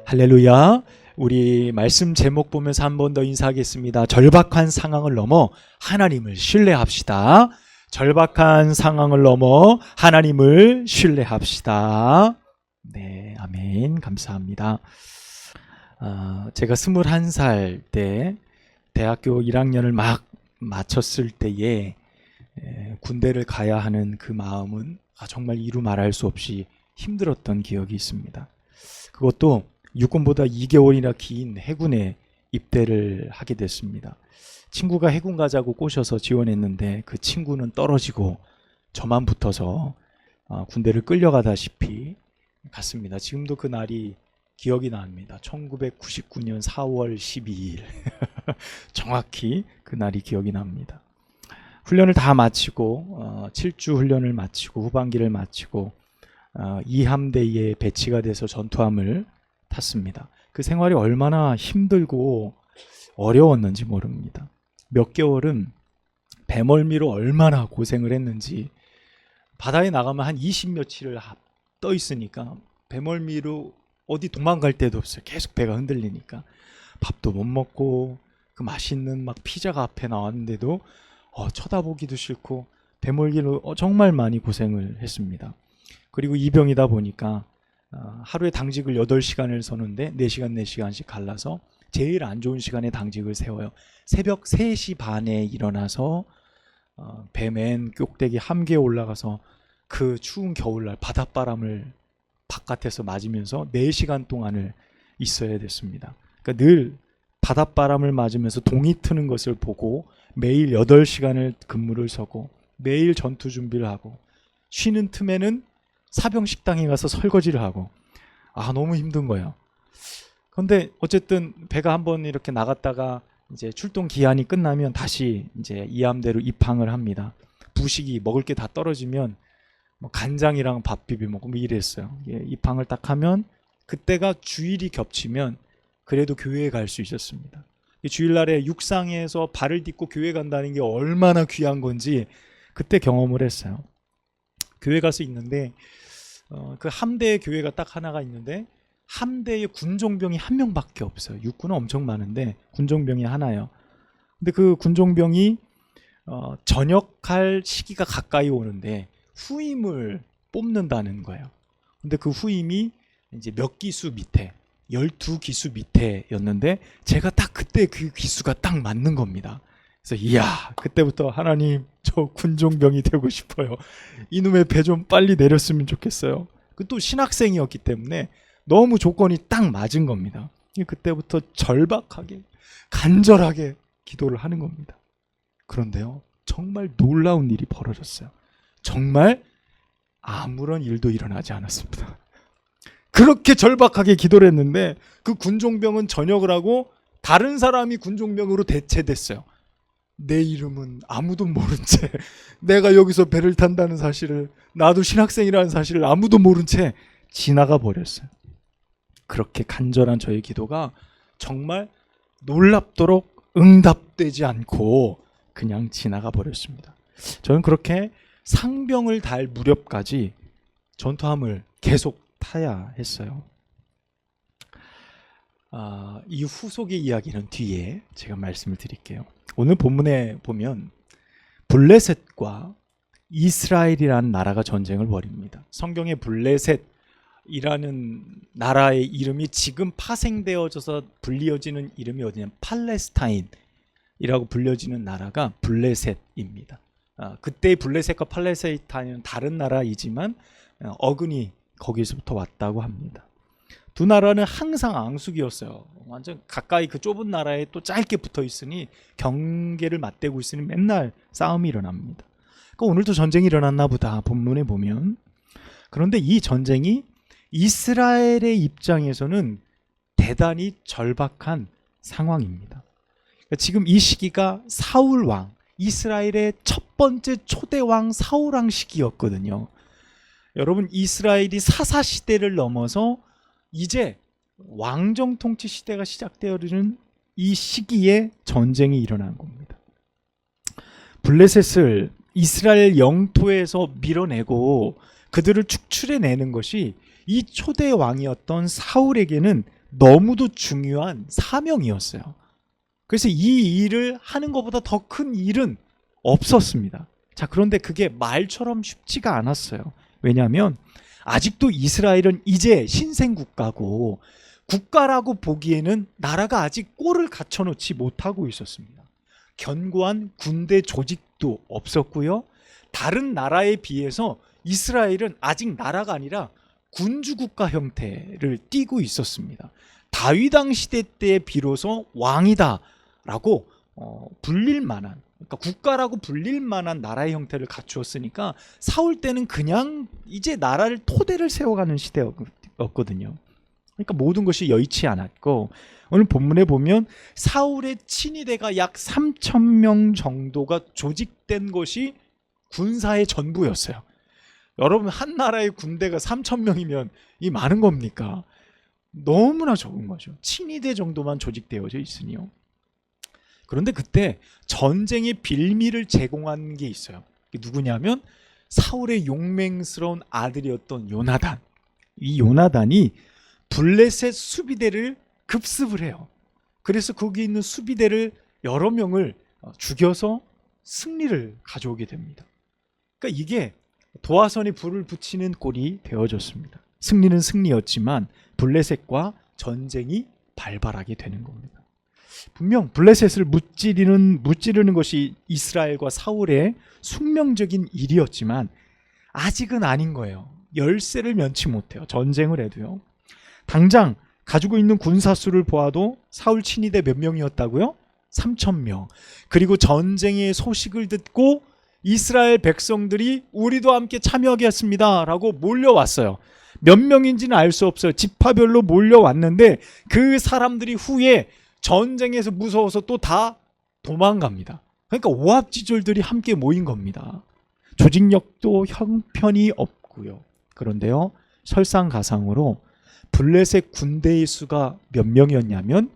할렐루야. 우리 말씀 제목 보면서 한 번 더 인사하겠습니다. 절박한 상황을 넘어 하나님을 신뢰합시다. 절박한 상황을 넘어 하나님을 신뢰합시다. 네, 아멘. 감사합니다. 제가 21살 때 대학교 1학년을 막 마쳤을 때에 군대를 가야 하는 그 마음은 정말 이루 말할 수 없이 힘들었던 기억이 있습니다. 그것도 육군보다 2개월이나 긴 해군에 입대를 하게 됐습니다. 친구가 해군 가자고 꼬셔서 지원했는데 그 친구는 떨어지고 저만 붙어서 군대를 끌려가다시피 갔습니다. 지금도 그 날이 기억이 납니다. 1999년 4월 12일 정확히 그 날이 기억이 납니다. 훈련을 다 마치고 7주 훈련을 마치고 후반기를 마치고 2함대에 배치가 돼서 전투함을 탔습니다. 그 생활이 얼마나 힘들고 어려웠는지 모릅니다. 몇 개월은 배멀미로 얼마나 고생을 했는지, 바다에 나가면 한 20며칠을 떠 있으니까 배멀미로 어디 도망갈 데도 없어요. 계속 배가 흔들리니까 밥도 못 먹고, 그 맛있는 막 피자가 앞에 나왔는데도 쳐다보기도 싫고 배멀미로 정말 많이 고생을 했습니다. 그리고 이병이다 보니까 하루에 당직을 8시간을 서는데 4시간 4시간씩 갈라서 제일 안 좋은 시간에 당직을 세워요. 새벽 3시 반에 일어나서 배 맨 꼭대기 함교에 올라가서 그 추운 겨울날 바닷바람을 바깥에서 맞으면서 4시간 동안을 있어야 됐습니다. 그러니까 늘 바닷바람을 맞으면서 동이 트는 것을 보고 매일 8시간을 근무를 서고 매일 전투 준비를 하고, 쉬는 틈에는 사병 식당에 가서 설거지를 하고, 너무 힘든 거예요. 그런데 어쨌든 배가 한번 이렇게 나갔다가 이제 출동 기한이 끝나면 다시 이제 이함대로 입항을 합니다. 부식이 먹을 게 다 떨어지면 뭐 간장이랑 밥 비벼 먹고 뭐 이랬어요. 입항을 딱 하면 그때가 주일이 겹치면 그래도 교회에 갈 수 있었습니다. 주일날에 육상에서 발을 딛고 교회 간다는 게 얼마나 귀한 건지 그때 경험을 했어요. 교회 가서 있는데 그 함대에 교회가 딱 하나가 있는데 함대에 군종병이 한 명밖에 없어요. 육군은 엄청 많은데 군종병이 하나예요. 근데 그 군종병이 전역할 시기가 가까이 오는데 후임을 뽑는다는 거예요. 근데 그 후임이 이제 몇 기수 밑에, 12기수 밑에였는데 제가 딱 그때 그 기수가 딱 맞는 겁니다. 그래서 이야, 그때부터 하나님, 저 군종병이 되고 싶어요. 이놈의 배 좀 빨리 내렸으면 좋겠어요. 또 신학생이었기 때문에 너무 조건이 딱 맞은 겁니다. 그때부터 절박하게 간절하게 기도를 하는 겁니다. 그런데요, 정말 놀라운 일이 벌어졌어요. 정말 아무런 일도 일어나지 않았습니다. 그렇게 절박하게 기도를 했는데 그 군종병은 전역을 하고 다른 사람이 군종병으로 대체됐어요. 내 이름은 아무도 모른 채, 내가 여기서 배를 탄다는 사실을, 나도 신학생이라는 사실을 아무도 모른 채 지나가 버렸어요. 그렇게 간절한 저의 기도가 정말 놀랍도록 응답되지 않고 그냥 지나가 버렸습니다. 저는 그렇게 상병을 달 무렵까지 전투함을 계속 타야 했어요. 이 후속의 이야기는 뒤에 제가 말씀을 드릴게요. 오늘 본문에 보면 블레셋과 이스라엘이라는 나라가 전쟁을 벌입니다. 성경의 블레셋이라는 나라의 이름이 지금 파생되어져서 불리어지는 이름이 어디냐면 팔레스타인이라고 불려지는 나라가 블레셋입니다. 그때의 블레셋과 팔레스타인은 다른 나라이지만 어근이 거기서부터 왔다고 합니다. 두 나라는 항상 앙숙이었어요. 완전 가까이 그 좁은 나라에 또 짧게 붙어 있으니 경계를 맞대고 있으니 맨날 싸움이 일어납니다. 그러니까 오늘도 전쟁이 일어났나 보다, 본문에 보면. 그런데 이 전쟁이 이스라엘의 입장에서는 대단히 절박한 상황입니다. 그러니까 지금 이 시기가 사울 왕, 이스라엘의 첫 번째 초대 왕 사울 왕 시기였거든요. 여러분, 이스라엘이 사사 시대를 넘어서 이제 왕정 통치 시대가 시작되어지는 이 시기에 전쟁이 일어난 겁니다. 블레셋을 이스라엘 영토에서 밀어내고 그들을 축출해내는 것이 이 초대 왕이었던 사울에게는 너무도 중요한 사명이었어요. 그래서 이 일을 하는 것보다 더 큰 일은 없었습니다. 자, 그런데 그게 말처럼 쉽지가 않았어요. 왜냐하면 아직도 이스라엘은 이제 신생국가고 국가라고 보기에는 나라가 아직 꼴을 갖춰놓지 못하고 있었습니다. 견고한 군대 조직도 없었고요. 다른 나라에 비해서 이스라엘은 아직 나라가 아니라 군주국가 형태를 띠고 있었습니다. 다윗왕 시대 때 비로소 왕이다라고 불릴 만한, 그러니까 국가라고 불릴 만한 나라의 형태를 갖추었으니까 사울 때는 그냥 이제 나라를 토대를 세워가는 시대였거든요. 그러니까 모든 것이 여의치 않았고, 오늘 본문에 보면 사울의 친위대가 약 3,000명 정도가 조직된 것이 군사의 전부였어요. 여러분, 한 나라의 군대가 3,000명이면 이 많은 겁니까? 너무나 적은 거죠. 친위대 정도만 조직되어져 있으니요. 그런데 그때 전쟁의 빌미를 제공한 게 있어요. 그게 누구냐면 사울의 용맹스러운 아들이었던 요나단. 이 요나단이 블레셋 수비대를 급습을 해요. 그래서 거기 있는 수비대를 여러 명을 죽여서 승리를 가져오게 됩니다. 그러니까 이게 도화선에 불을 붙이는 꼴이 되어졌습니다. 승리는 승리였지만 블레셋과 전쟁이 발발하게 되는 겁니다. 분명 블레셋을 무찌르는 것이 이스라엘과 사울의 숙명적인 일이었지만 아직은 아닌 거예요. 열세를 면치 못해요. 전쟁을 해도요. 당장 가지고 있는 군사수를 보아도 사울 친위대 몇 명이었다고요? 3,000명. 그리고 전쟁의 소식을 듣고 이스라엘 백성들이 우리도 함께 참여하겠습니다 라고 몰려왔어요. 몇 명인지는 알 수 없어요. 지파별로 몰려왔는데 그 사람들이 후에 전쟁에서 무서워서 또 다 도망갑니다. 그러니까 오합지졸들이 함께 모인 겁니다. 조직력도 형편이 없고요. 그런데요, 설상가상으로 블레셋 군대의 수가 몇 명이었냐면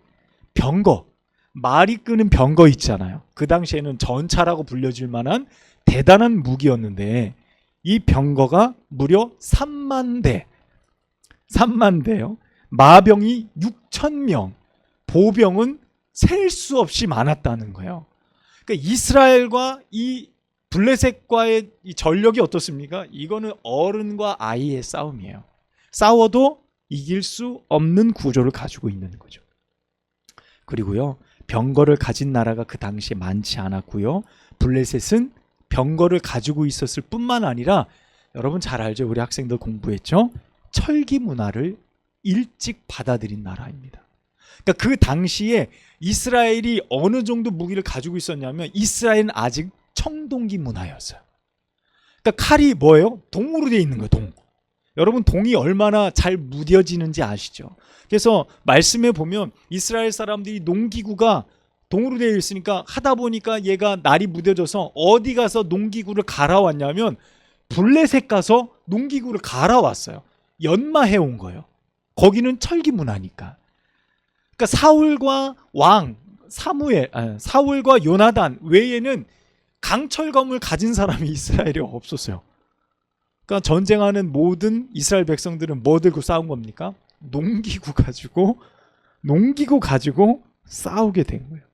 병거, 말이 끄는 병거 있잖아요. 그 당시에는 전차라고 불려질 만한 대단한 무기였는데 이 병거가 무려 3만 대, 3만 대요. 마병이 6,000명, 보병은 셀 수 없이 많았다는 거예요. 그러니까 이스라엘과 이 블레셋과의 이 전력이 어떻습니까? 이거는 어른과 아이의 싸움이에요. 싸워도 이길 수 없는 구조를 가지고 있는 거죠. 그리고요, 병거를 가진 나라가 그 당시에 많지 않았고요. 블레셋은 병거를 가지고 있었을 뿐만 아니라 여러분 잘 알죠? 우리 학생들 공부했죠? 철기 문화를 일찍 받아들인 나라입니다. 그러니까 그 당시에 이스라엘이 어느 정도 무기를 가지고 있었냐면 이스라엘은 아직 청동기 문화였어요. 그러니까 칼이 뭐예요? 동으로 되어 있는 거예요. 동. 여러분, 동이 얼마나 잘 무뎌지는지 아시죠? 그래서 말씀에 보면 이스라엘 사람들이 농기구가 동으로 되어 있으니까 하다 보니까 얘가 날이 무뎌져서 어디 가서 농기구를 갈아왔냐면 블레셋 가서 농기구를 갈아왔어요. 연마해 온 거예요. 거기는 철기 문화니까. 그러니까 사울과 왕 사울과 요나단 외에는 강철검을 가진 사람이 이스라엘에 없었어요. 그러니까 전쟁하는 모든 이스라엘 백성들은 뭐 들고 싸운 겁니까? 농기구 가지고 싸우게 된 거예요.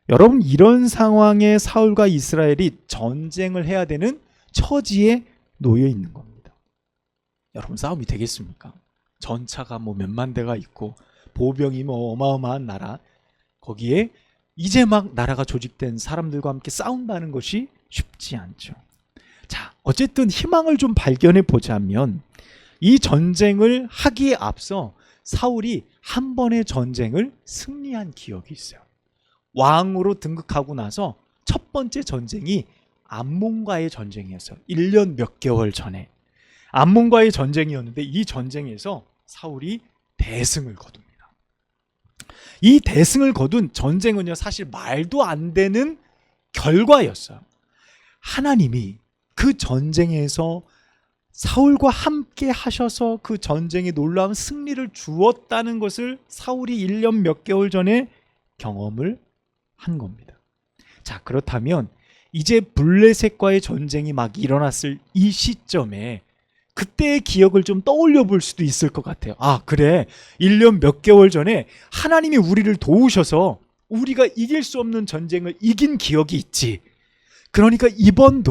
여러분, 이런 상황에 사울과 이스라엘이 전쟁을 해야 되는 처지에 놓여 있는 겁니다. 여러분, 싸움이 되겠습니까? 전차가 뭐 몇만 대가 있고 보병이 뭐 어마어마한 나라, 거기에 이제 막 나라가 조직된 사람들과 함께 싸운다는 것이 쉽지 않죠. 자, 어쨌든 희망을 좀 발견해 보자면 이 전쟁을 하기에 앞서 사울이 한 번의 전쟁을 승리한 기억이 있어요. 왕으로 등극하고 나서 첫 번째 전쟁이 암몬과의 전쟁이었어요. 1년 몇 개월 전에 암몬과의 전쟁이었는데 이 전쟁에서 사울이 대승을 거둡니다. 이 대승을 거둔 전쟁은요, 사실 말도 안 되는 결과였어요. 하나님이 그 전쟁에서 사울과 함께 하셔서 그 전쟁에 놀라운 승리를 주었다는 것을 사울이 1년 몇 개월 전에 경험을 한 겁니다. 자, 그렇다면 이제 블레셋과의 전쟁이 막 일어났을 이 시점에 그때의 기억을 좀 떠올려 볼 수도 있을 것 같아요. 아, 그래. 1년 몇 개월 전에 하나님이 우리를 도우셔서 우리가 이길 수 없는 전쟁을 이긴 기억이 있지. 그러니까 이번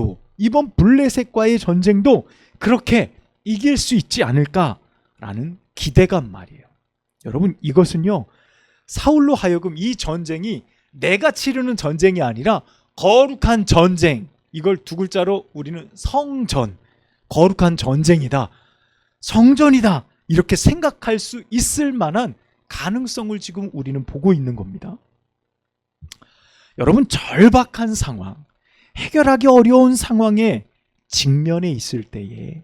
블레셋과의 전쟁도 그렇게 이길 수 있지 않을까라는 기대감 말이에요. 여러분, 이것은요, 사울로 하여금 이 전쟁이 내가 치르는 전쟁이 아니라 거룩한 전쟁, 이걸 두 글자로 우리는 성전, 거룩한 전쟁이다, 성전이다, 이렇게 생각할 수 있을 만한 가능성을 지금 우리는 보고 있는 겁니다. 여러분, 절박한 상황, 해결하기 어려운 상황에 직면해 있을 때에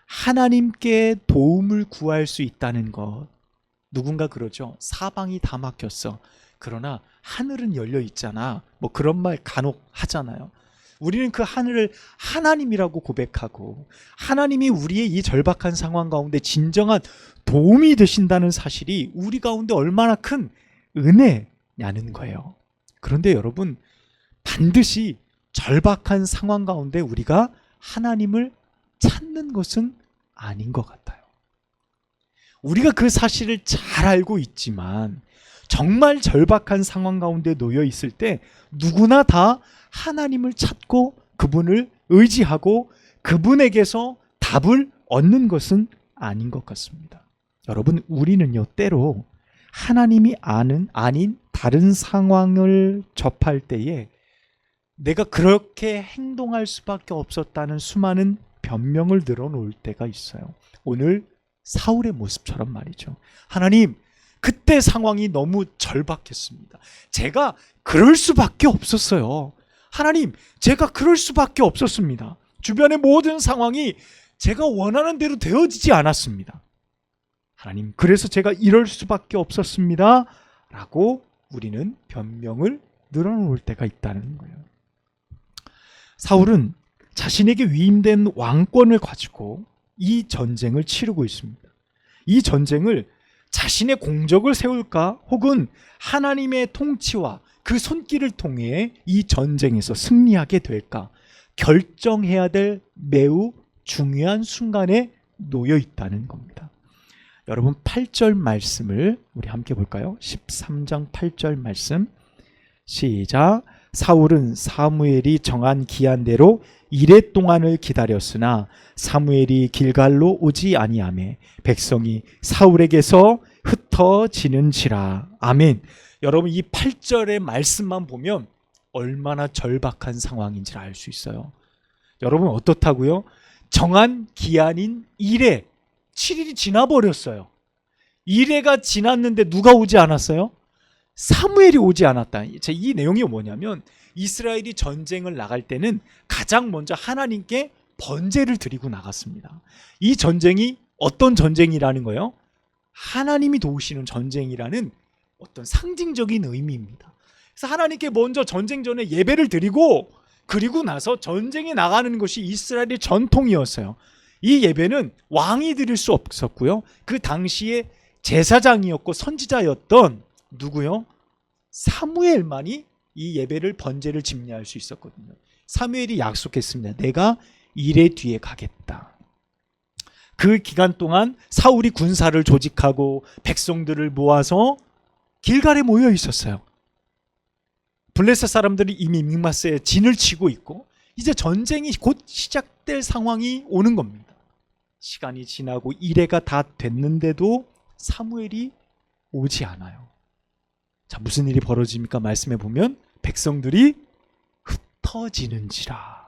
하나님께 도움을 구할 수 있다는 것, 누군가 그러죠. 사방이 다 막혔어. 그러나 하늘은 열려 있잖아. 뭐 그런 말 간혹 하잖아요. 우리는 그 하늘을 하나님이라고 고백하고 하나님이 우리의 이 절박한 상황 가운데 진정한 도움이 되신다는 사실이 우리 가운데 얼마나 큰 은혜냐는 거예요. 그런데 여러분, 반드시 절박한 상황 가운데 우리가 하나님을 찾는 것은 아닌 것 같아요. 우리가 그 사실을 잘 알고 있지만 정말 절박한 상황 가운데 놓여 있을 때 누구나 다 하나님을 찾고 그분을 의지하고 그분에게서 답을 얻는 것은 아닌 것 같습니다. 여러분, 우리는요, 때로 하나님이 아닌 다른 상황을 접할 때에 내가 그렇게 행동할 수밖에 없었다는 수많은 변명을 늘어놓을 때가 있어요. 오늘 사울의 모습처럼 말이죠. 하나님, 그때 상황이 너무 절박했습니다. 제가 그럴 수밖에 없었어요. 하나님, 제가 그럴 수밖에 없었습니다. 주변의 모든 상황이 제가 원하는 대로 되어지지 않았습니다. 하나님, 그래서 제가 이럴 수밖에 없었습니다. 라고 우리는 변명을 늘어놓을 때가 있다는 거예요. 사울은 자신에게 위임된 왕권을 가지고 이 전쟁을 치르고 있습니다. 이 전쟁을 자신의 공적을 세울까, 혹은 하나님의 통치와 그 손길을 통해 이 전쟁에서 승리하게 될까 결정해야 될 매우 중요한 순간에 놓여 있다는 겁니다. 여러분, 8절 말씀을 우리 함께 볼까요? 13장 8절 말씀 시작. 사울은 사무엘이 정한 기한대로 이레 동안을 기다렸으나 사무엘이 길갈로 오지 아니하매 백성이 사울에게서 흩어지는지라. 아멘. 여러분, 이 8절의 말씀만 보면 얼마나 절박한 상황인지를 알 수 있어요. 여러분, 어떻다고요? 정한 기한인 이레, 7일이 지나버렸어요. 이레가 지났는데 누가 오지 않았어요? 사무엘이 오지 않았다. 이 내용이 뭐냐면, 이스라엘이 전쟁을 나갈 때는 가장 먼저 하나님께 번제를 드리고 나갔습니다. 이 전쟁이 어떤 전쟁이라는 거예요? 하나님이 도우시는 전쟁이라는 어떤 상징적인 의미입니다. 그래서 하나님께 먼저 전쟁 전에 예배를 드리고, 그리고 나서 전쟁에 나가는 것이 이스라엘의 전통이었어요. 이 예배는 왕이 드릴 수 없었고요, 그 당시에 제사장이었고 선지자였던 누구요? 사무엘만이 이 예배를, 번제를 집례할 수 있었거든요. 사무엘이 약속했습니다. 내가 이레 뒤에 가겠다. 그 기간 동안 사울이 군사를 조직하고 백성들을 모아서 길갈에 모여 있었어요. 블레셋 사람들이 이미 mikmas에 진을 치고 있고 이제 전쟁이 곧 시작될 상황이 오는 겁니다. 시간이 지나고 이레가 다 됐는데도 사무엘이 오지 않아요. 자, 무슨 일이 벌어집니까? 말씀해 보면 백성들이 흩어지는지라.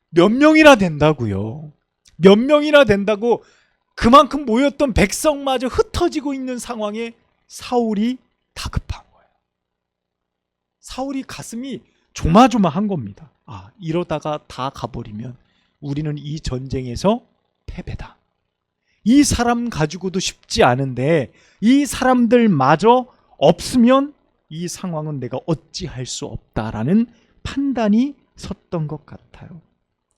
몇 명이나 된다고요. 몇 명이나 된다고 그만큼 모였던 백성마저 흩어지고 있는 상황에 사울이 다급한 거예요. 사울이 가슴이 조마조마한 겁니다. 아, 이러다가 다 가버리면 우리는 이 전쟁에서 패배다. 이 사람 가지고도 쉽지 않은데 이 사람들마저 없으면 이 상황은 내가 어찌할 수 없다라는 판단이 섰던 것 같아요.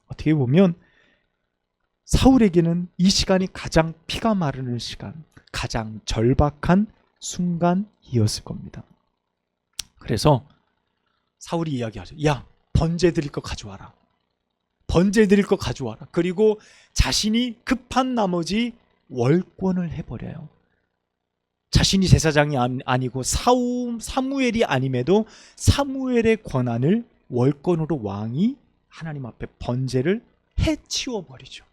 어떻게 보면 사울에게는 이 시간이 가장 피가 마르는 시간, 가장 절박한 순간이었을 겁니다. 그래서 사울이 이야기하죠. 야, 번제 드릴 거 가져와라. 번제 드릴 거 가져와라. 그리고 자신이 급한 나머지 월권을 해버려요. 자신이 제사장이 아니고 사무엘이 아님에도 사무엘의 권한을 월권으로 왕이 하나님 앞에 번제를 해치워버리죠.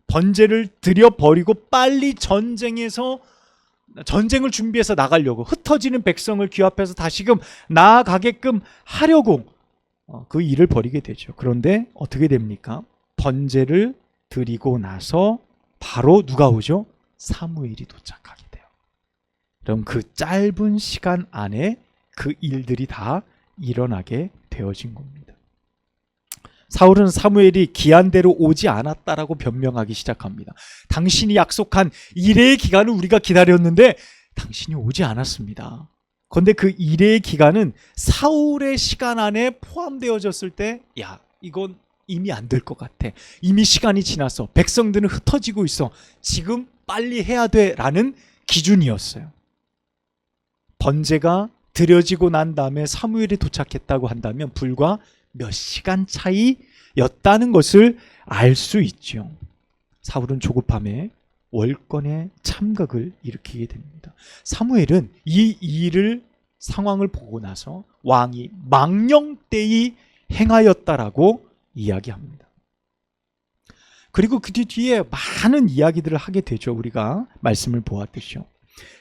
번제를 드려버리고 빨리 전쟁을 준비해서 나가려고, 흩어지는 백성을 귀 앞에서 다시금 나아가게끔 하려고 그 일을 벌이게 되죠. 그런데 어떻게 됩니까? 번제를 드리고 나서 바로 누가 오죠? 사무엘이 도착하게 돼요. 그럼 그 짧은 시간 안에 그 일들이 다 일어나게 되어진 겁니다. 사울은 사무엘이 기한대로 오지 않았다라고 변명하기 시작합니다. 당신이 약속한 일의 기간을 우리가 기다렸는데 당신이 오지 않았습니다. 그런데 그 일의 기간은 사울의 시간 안에 포함되어졌을 때, 야, 이건 이미 안 될 것 같아. 이미 시간이 지났어. 백성들은 흩어지고 있어. 지금 빨리 해야 돼. 라는 기준이었어요. 번제가 드려지고 난 다음에 사무엘이 도착했다고 한다면 불과 몇 시간 차이였다는 것을 알 수 있죠. 사울은 조급함에 월권의 참각을 일으키게 됩니다. 사무엘은 이 상황을 보고 나서 왕이 망령되이 행하였다라고 이야기합니다. 그리고 그 뒤에 많은 이야기들을 하게 되죠. 우리가 말씀을 보았듯이요.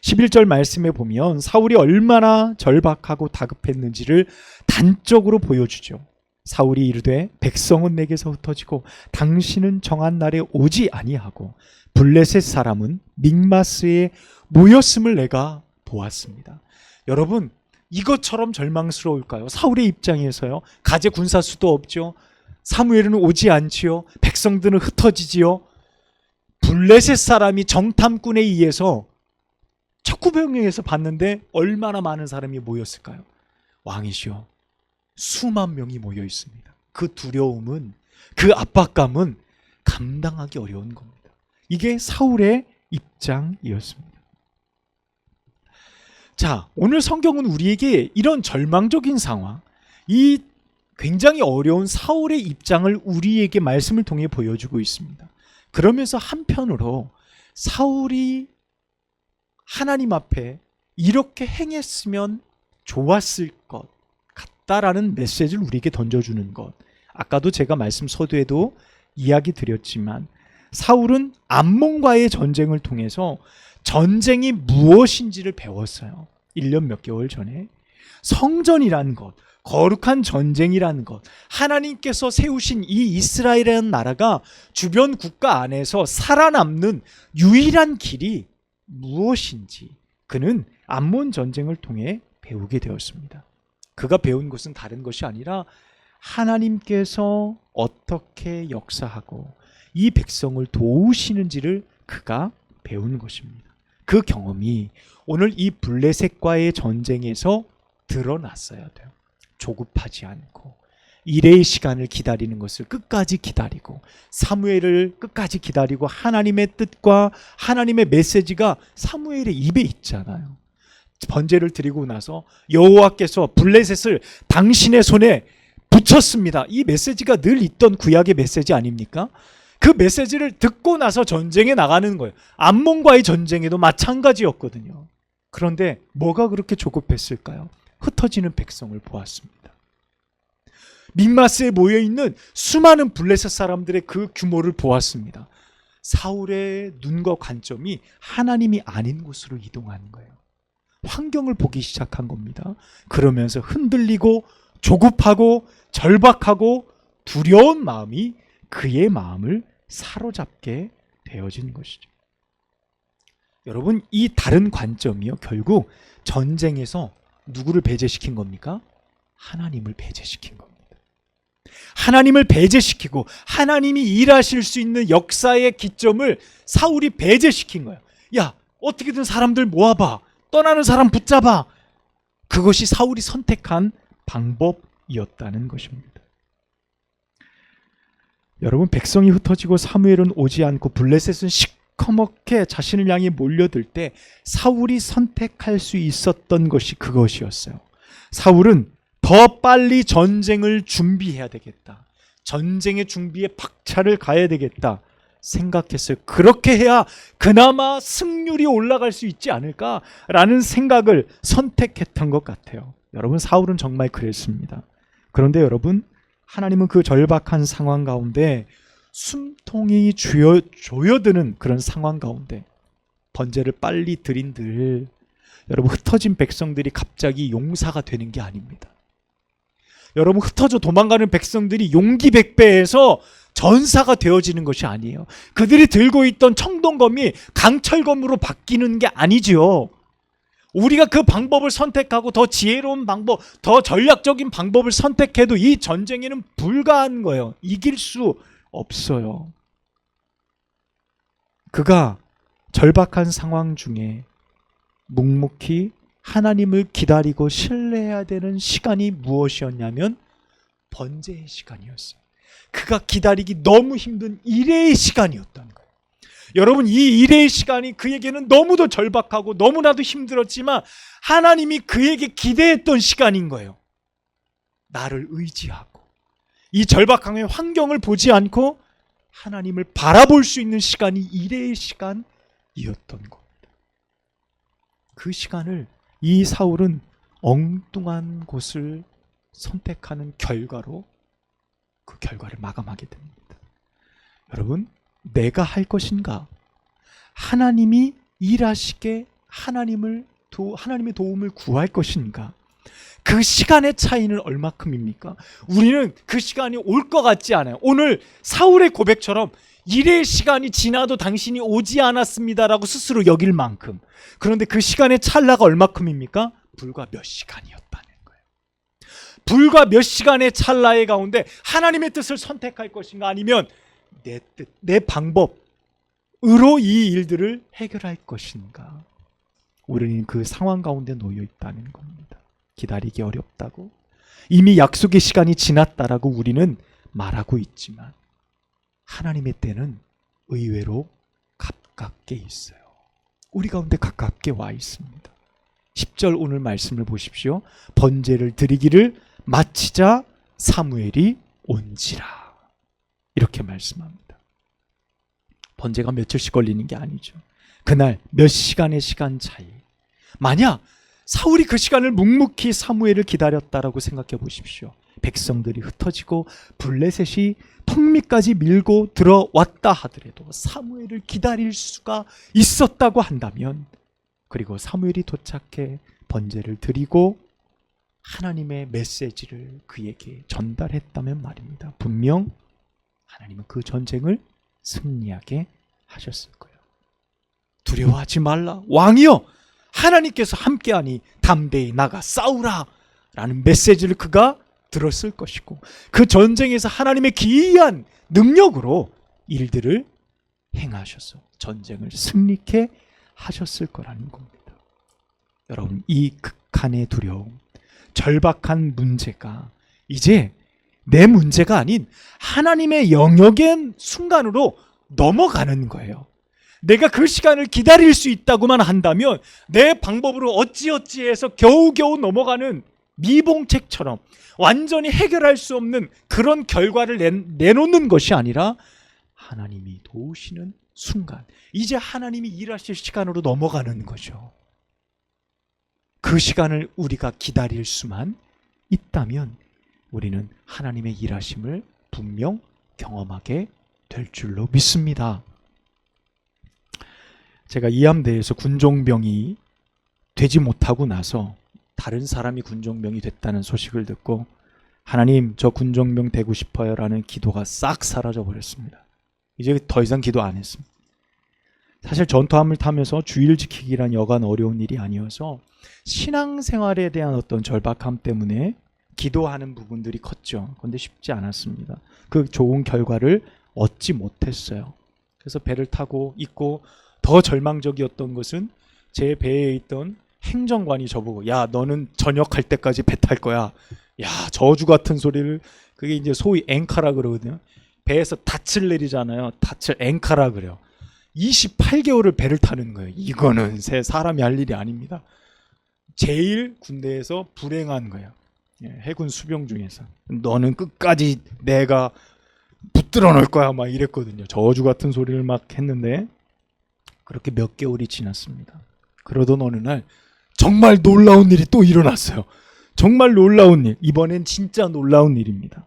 11절 말씀에 보면 사울이 얼마나 절박하고 다급했는지를 단적으로 보여주죠. 사울이 이르되 백성은 내게서 흩어지고 당신은 정한 날에 오지 아니하고 블레셋 사람은 믹마스에 모였음을 내가 보았습니다. 여러분, 이것처럼 절망스러울까요? 사울의 입장에서요. 가재 군사수도 없죠. 사무엘은 오지 않지요. 백성들은 흩어지지요. 블레셋 사람이 정탐꾼에 의해서 척구병에서 봤는데 얼마나 많은 사람이 모였을까요? 왕이시여, 수만 명이 모여 있습니다. 그 두려움은, 그 압박감은 감당하기 어려운 겁니다. 이게 사울의 입장이었습니다. 자, 오늘 성경은 우리에게 이런 절망적인 상황, 이 굉장히 어려운 사울의 입장을 우리에게 말씀을 통해 보여주고 있습니다. 그러면서 한편으로 사울이 하나님 앞에 이렇게 행했으면 좋았을 것 같다라는 메시지를 우리에게 던져주는 것. 아까도 제가 말씀 서두에도 이야기 드렸지만 사울은 암몬과의 전쟁을 통해서 전쟁이 무엇인지를 배웠어요. 1년 몇 개월 전에. 성전이라는 것, 거룩한 전쟁이라는 것, 하나님께서 세우신 이 이스라엘이라는 나라가 주변 국가 안에서 살아남는 유일한 길이 무엇인지 그는 암몬 전쟁을 통해 배우게 되었습니다. 그가 배운 것은 다른 것이 아니라 하나님께서 어떻게 역사하고 이 백성을 도우시는지를 그가 배운 것입니다. 그 경험이 오늘 이 블레셋과의 전쟁에서 드러났어야 돼요. 조급하지 않고 일의 시간을 기다리는 것을 끝까지 기다리고 사무엘을 끝까지 기다리고 하나님의 뜻과 하나님의 메시지가 사무엘의 입에 있잖아요. 번제를 드리고 나서 여호와께서 블레셋을 당신의 손에 붙였습니다. 이 메시지가 늘 있던 구약의 메시지 아닙니까? 그 메시지를 듣고 나서 전쟁에 나가는 거예요. 암몬과의 전쟁에도 마찬가지였거든요. 그런데 뭐가 그렇게 조급했을까요? 흩어지는 백성을 보았습니다. 믹마스에 모여있는 수많은 블레셋 사람들의 그 규모를 보았습니다. 사울의 눈과 관점이 하나님이 아닌 곳으로 이동한 거예요. 환경을 보기 시작한 겁니다. 그러면서 흔들리고 조급하고 절박하고 두려운 마음이 그의 마음을 사로잡게 되어진 것이죠. 여러분, 이 다른 관점이요, 결국 전쟁에서 누구를 배제시킨 겁니까? 하나님을 배제시킨 겁니다. 하나님을 배제시키고 하나님이 일하실 수 있는 역사의 기점을 사울이 배제시킨 거예요. 야, 어떻게든 사람들 모아봐. 떠나는 사람 붙잡아. 그것이 사울이 선택한 방법이었다는 것입니다. 여러분, 백성이 흩어지고 사무엘은 오지 않고 블레셋은 시커멓게 자신을 향해 몰려들 때 사울이 선택할 수 있었던 것이 그것이었어요. 사울은 더 빨리 전쟁을 준비해야 되겠다. 전쟁의 준비에 박차를 가해야 되겠다 생각했어요. 그렇게 해야 그나마 승률이 올라갈 수 있지 않을까라는 생각을 선택했던 것 같아요. 여러분, 사울은 정말 그랬습니다. 그런데 여러분, 하나님은 그 절박한 상황 가운데 숨통이 조여드는 그런 상황 가운데 번제를 빨리 드린들 여러분, 흩어진 백성들이 갑자기 용사가 되는 게 아닙니다. 여러분, 흩어져 도망가는 백성들이 용기 백배해서 전사가 되어지는 것이 아니에요. 그들이 들고 있던 청동검이 강철검으로 바뀌는 게 아니지요. 우리가 그 방법을 선택하고 더 지혜로운 방법, 더 전략적인 방법을 선택해도 이 전쟁에는 불가한 거예요. 이길 수 없어요. 그가 절박한 상황 중에 묵묵히 하나님을 기다리고 신뢰해야 되는 시간이 무엇이었냐면 번제의 시간이었어요. 그가 기다리기 너무 힘든 일의 시간이었던 거예요. 여러분, 이 일의 시간이 그에게는 너무도 절박하고 너무나도 힘들었지만 하나님이 그에게 기대했던 시간인 거예요. 나를 의지하고 이 절박한 환경을 보지 않고 하나님을 바라볼 수 있는 시간이 일의 시간이었던 겁니다. 그 시간을 이 사울은 엉뚱한 곳을 선택하는 결과로 그 결과를 마감하게 됩니다. 여러분, 내가 할 것인가? 하나님이 일하시게 하나님의 도움을 구할 것인가? 그 시간의 차이는 얼마큼입니까? 우리는 그 시간이 올 것 같지 않아요. 오늘 사울의 고백처럼 일의 시간이 지나도 당신이 오지 않았습니다라고 스스로 여길 만큼. 그런데 그 시간의 찰나가 얼마큼입니까? 불과 몇 시간이었다는 거예요. 불과 몇 시간의 찰나의 가운데 하나님의 뜻을 선택할 것인가, 아니면 내 뜻, 내 방법으로 이 일들을 해결할 것인가. 우리는 그 상황 가운데 놓여 있다는 겁니다. 기다리기 어렵다고, 이미 약속의 시간이 지났다라고 우리는 말하고 있지만 하나님의 때는 의외로 가깝게 있어요. 우리 가운데 가깝게 와 있습니다. 10절 오늘 말씀을 보십시오. 번제를 드리기를 마치자 사무엘이 온지라, 이렇게 말씀합니다. 번제가 며칠씩 걸리는 게 아니죠. 그날 몇 시간의 시간 차이. 만약 사울이 그 시간을 묵묵히 사무엘을 기다렸다라고 생각해 보십시오. 백성들이 흩어지고 블레셋이 턱밑까지 밀고 들어왔다 하더라도 사무엘을 기다릴 수가 있었다고 한다면, 그리고 사무엘이 도착해 번제를 드리고 하나님의 메시지를 그에게 전달했다면 말입니다. 분명 하나님은 그 전쟁을 승리하게 하셨을 거예요. 두려워하지 말라, 왕이여 하나님께서 함께하니 담대히 나가 싸우라 라는 메시지를 그가 들었을 것이고, 그 전쟁에서 하나님의 기이한 능력으로 일들을 행하셔서 전쟁을 승리케 하셨을 거라는 겁니다. 여러분, 이 극한의 두려움, 절박한 문제가 이제 내 문제가 아닌 하나님의 영역의 순간으로 넘어가는 거예요. 내가 그 시간을 기다릴 수 있다고만 한다면 내 방법으로 어찌어찌해서 겨우겨우 넘어가는 미봉책처럼 완전히 해결할 수 없는 그런 결과를 내놓는 것이 아니라 하나님이 도우시는 순간, 이제 하나님이 일하실 시간으로 넘어가는 거죠. 그 시간을 우리가 기다릴 수만 있다면 우리는 하나님의 일하심을 분명 경험하게 될 줄로 믿습니다. 제가 이암대에서 군종병이 되지 못하고 나서 다른 사람이 군종병이 됐다는 소식을 듣고 하나님, 저 군종병 되고 싶어요 라는 기도가 싹 사라져 버렸습니다. 이제 더 이상 기도 안 했습니다. 사실 전투함을 타면서 주의를 지키기란 여간 어려운 일이 아니어서 신앙생활에 대한 어떤 절박함 때문에 기도하는 부분들이 컸죠. 그런데 쉽지 않았습니다. 그 좋은 결과를 얻지 못했어요. 그래서 배를 타고 있고, 더 절망적이었던 것은 제 배에 있던 행정관이 저보고, 야, 너는 전역할 때까지 배 탈 거야. 야, 저주 같은 소리를, 그게 이제 소위 앵카라 그러거든요. 배에서 닻을 내리잖아요. 닻을 앵카라 그래요. 28개월을 배를 타는 거예요. 이거는 사람이 할 일이 아닙니다. 제일 군대에서 불행한 거예요. 해군 수병 중에서. 너는 끝까지 내가 붙들어 놓을 거야 막 이랬거든요. 저주 같은 소리를 막 했는데 그렇게 몇 개월이 지났습니다. 그러던 어느 날 정말 놀라운 일이 또 일어났어요. 정말 놀라운 일. 이번엔 진짜 놀라운 일입니다.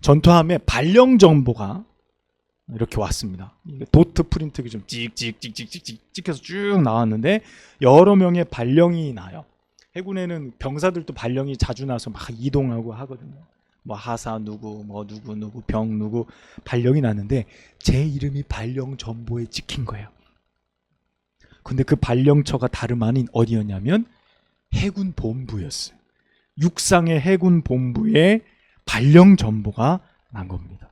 전투함에 발령 정보가 이렇게 왔습니다. 도트 프린트가 좀 찍찍찍찍찍 찍혀서 쭉 나왔는데 여러 명의 발령이 나요. 해군에는 병사들도 발령이 자주 나서 막 이동하고 하거든요. 뭐 하사 누구, 뭐 누구, 병 누구 발령이 났는데 제 이름이 발령 정보에 찍힌 거예요. 근데 그 발령처가 다름 아닌 어디였냐면 해군 본부였어요. 육상의 해군 본부에 발령 정보가 난 겁니다.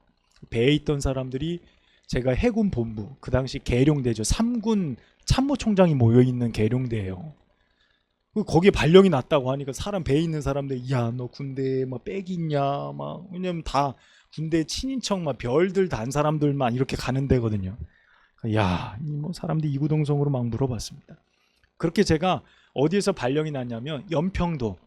배에 있던 사람들이 제가 해군 본부, 그 당시 계룡대죠. 3군 참모총장이 모여있는 계룡대예요. 거기에 발령이 났다고 하니까 사람 배에 있는 사람들 야 너 군대에 막 빽이 있냐 막 왜냐면 다 군대 친인척 막 별들 단 사람들만 이렇게 가는 데거든요. 야 뭐 사람들이 이구동성으로 막 물어봤습니다. 그렇게 제가 어디에서 발령이 났냐면 연평도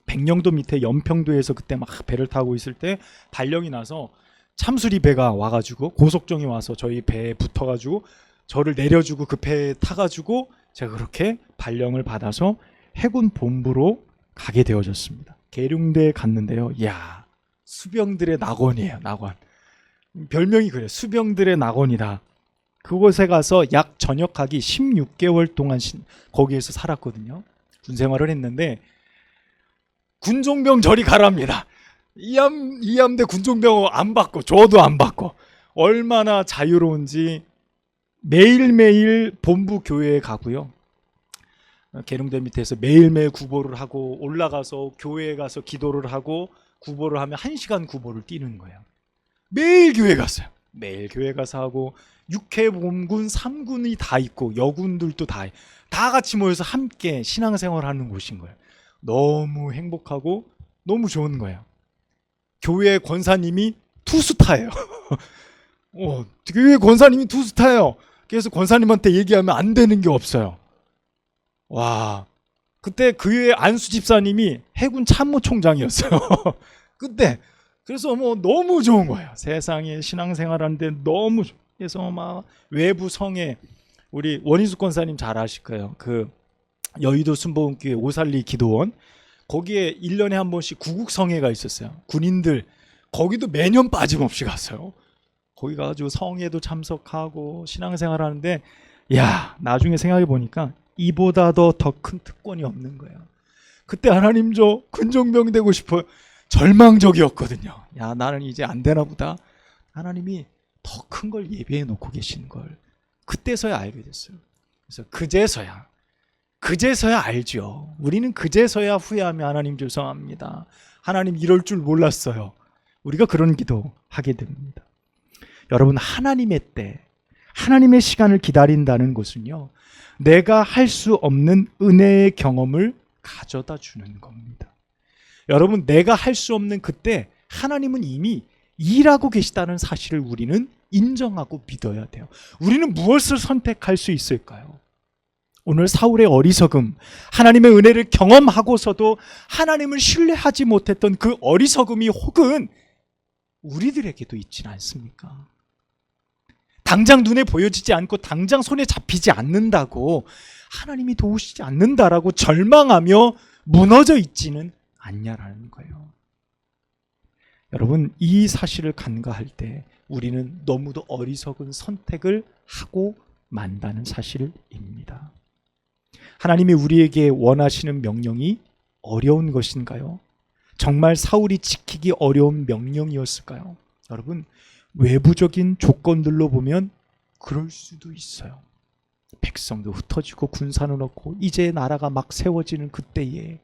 백령도 밑에 연평도에서 그때 막 배를 타고 있을 때 발령이 나서 참수리 배가 와가지고 고속정이 와서 저희 배에 붙어가지고 저를 내려주고 그 배에 타가지고 제가 그렇게 발령을 받아서 해군 본부로 가게 되어졌습니다. 계룡대에 갔는데요. 이야, 수병들의 낙원이에요. 낙원. 별명이 그래요. 수병들의 낙원이다. 그곳에 가서 약 전역하기 16개월 동안 거기에서 살았거든요. 군 생활을 했는데 군종병 저리 가랍니다. 이함대 군종병 안 받고 저도 안 받고 얼마나 자유로운지 매일매일 본부 교회에 가고요. 계룡대 밑에서 매일매일 구보를 하고 올라가서 교회에 가서 기도를 하고 구보를 하면 1시간 구보를 뛰는 거예요. 매일 교회 갔어요. 매일 교회 가서 하고 육해본군 3군이 다 있고 여군들도 다 같이 모여서 함께 신앙생활하는 곳인 거예요. 너무 행복하고 너무 좋은 거예요. 교회 권사님이 투스타예요. 교회 권사님이 투스타예요. 그래서 권사님한테 얘기하면 안 되는 게 없어요. 와, 그때 교회 안수 집사님이 해군 참모총장이었어요. 그때 그래서 뭐 너무 좋은 거예요. 세상에 신앙생활하는데 너무 그래서 막 외부 성에 우리 원희숙 권사님 잘 아실 거예요. 그 여의도 순복음교회 오살리 기도원 거기에 1년에 한 번씩 구국성회가 있었어요. 군인들 거기도 매년 빠짐없이 갔어요. 거기 가가지고 성회도 참석하고 신앙생활 하는데 야 나중에 생각해 보니까 이보다 더 큰 특권이 없는 거예요. 그때 하나님 저 군종병 되고 싶어요. 절망적이었거든요. 야 나는 이제 안 되나 보다. 하나님이 더 큰 걸 예비해 놓고 계신 걸 그때서야 알게 됐어요. 그래서 그제서야 알죠. 우리는 그제서야 후회하며 하나님 죄송합니다. 하나님 이럴 줄 몰랐어요. 우리가 그런 기도 하게 됩니다. 여러분 하나님의 때 하나님의 시간을 기다린다는 것은요 내가 할 수 없는 은혜의 경험을 가져다 주는 겁니다. 여러분 내가 할 수 없는 그때 하나님은 이미 일하고 계시다는 사실을 우리는 인정하고 믿어야 돼요. 우리는 무엇을 선택할 수 있을까요? 오늘 사울의 어리석음, 하나님의 은혜를 경험하고서도 하나님을 신뢰하지 못했던 그 어리석음이 혹은 우리들에게도 있지는 않습니까? 당장 눈에 보여지지 않고 당장 손에 잡히지 않는다고 하나님이 도우시지 않는다라고 절망하며 무너져 있지는 않냐라는 거예요. 여러분 이 사실을 간과할 때 우리는 너무도 어리석은 선택을 하고 만다는 사실입니다. 하나님이 우리에게 원하시는 명령이 어려운 것인가요? 정말 사울이 지키기 어려운 명령이었을까요? 여러분 외부적인 조건들로 보면 그럴 수도 있어요. 백성도 흩어지고 군사는 없고 이제 나라가 막 세워지는 그때에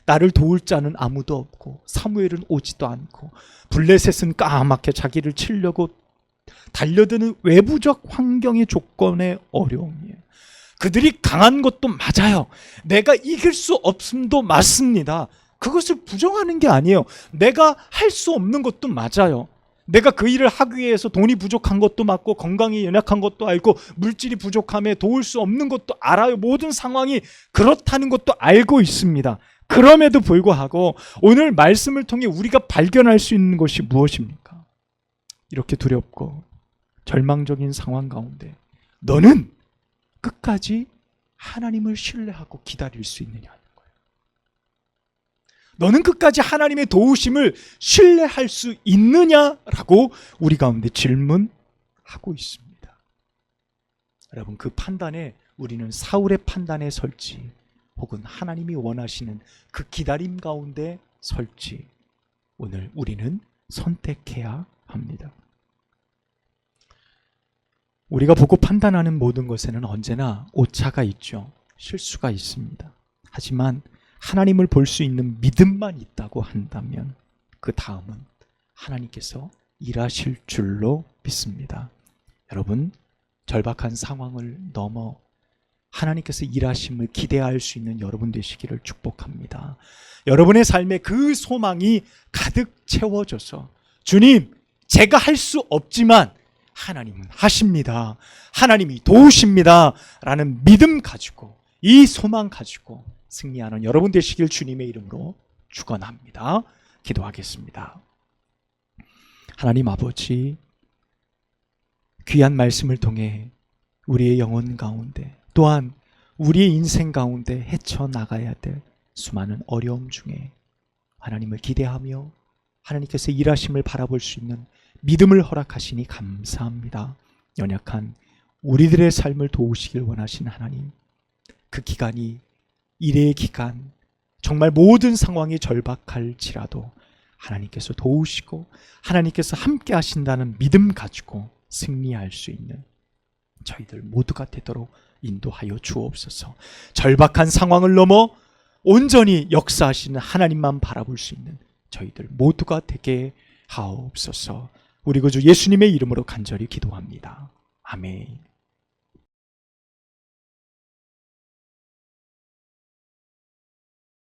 나를 도울 자는 아무도 없고 사무엘은 오지도 않고 블레셋은 까맣게 자기를 치려고 달려드는 외부적 환경의 조건의 어려움이에요. 그들이 강한 것도 맞아요. 내가 이길 수 없음도 맞습니다. 그것을 부정하는 게 아니에요. 내가 할 수 없는 것도 맞아요. 내가 그 일을 하기 위해서 돈이 부족한 것도 맞고 건강이 연약한 것도 알고 물질이 부족함에 도울 수 없는 것도 알아요. 모든 상황이 그렇다는 것도 알고 있습니다. 그럼에도 불구하고 오늘 말씀을 통해 우리가 발견할 수 있는 것이 무엇입니까? 이렇게 두렵고 절망적인 상황 가운데 너는 끝까지 하나님을 신뢰하고 기다릴 수 있느냐는 거예요. 너는 끝까지 하나님의 도우심을 신뢰할 수 있느냐라고 우리 가운데 질문하고 있습니다. 여러분, 그 판단에 우리는 사울의 판단에 설지 혹은 하나님이 원하시는 그 기다림 가운데 설지 오늘 우리는 선택해야 합니다. 우리가 보고 판단하는 모든 것에는 언제나 오차가 있죠. 실수가 있습니다. 하지만 하나님을 볼 수 있는 믿음만 있다고 한다면 그 다음은 하나님께서 일하실 줄로 믿습니다. 여러분, 절박한 상황을 넘어 하나님께서 일하심을 기대할 수 있는 여러분 되시기를 축복합니다. 여러분의 삶에 그 소망이 가득 채워져서 주님, 제가 할 수 없지만 하나님은 하십니다. 하나님이 도우십니다. 라는 믿음 가지고, 이 소망 가지고 승리하는 여러분 되시길 주님의 이름으로 축원합니다. 기도하겠습니다. 하나님 아버지, 귀한 말씀을 통해 우리의 영혼 가운데 또한 우리의 인생 가운데 헤쳐나가야 될 수많은 어려움 중에 하나님을 기대하며 하나님께서 일하심을 바라볼 수 있는 믿음을 허락하시니 감사합니다. 연약한 우리들의 삶을 도우시길 원하신 하나님, 그 기간이 일의 기간, 정말 모든 상황이 절박할지라도 하나님께서 도우시고 하나님께서 함께 하신다는 믿음 가지고 승리할 수 있는 저희들 모두가 되도록 인도하여 주옵소서. 절박한 상황을 넘어 온전히 역사하시는 하나님만 바라볼 수 있는 저희들 모두가 되게 하옵소서. 우리 구주 예수님의 이름으로 간절히 기도합니다. 아멘.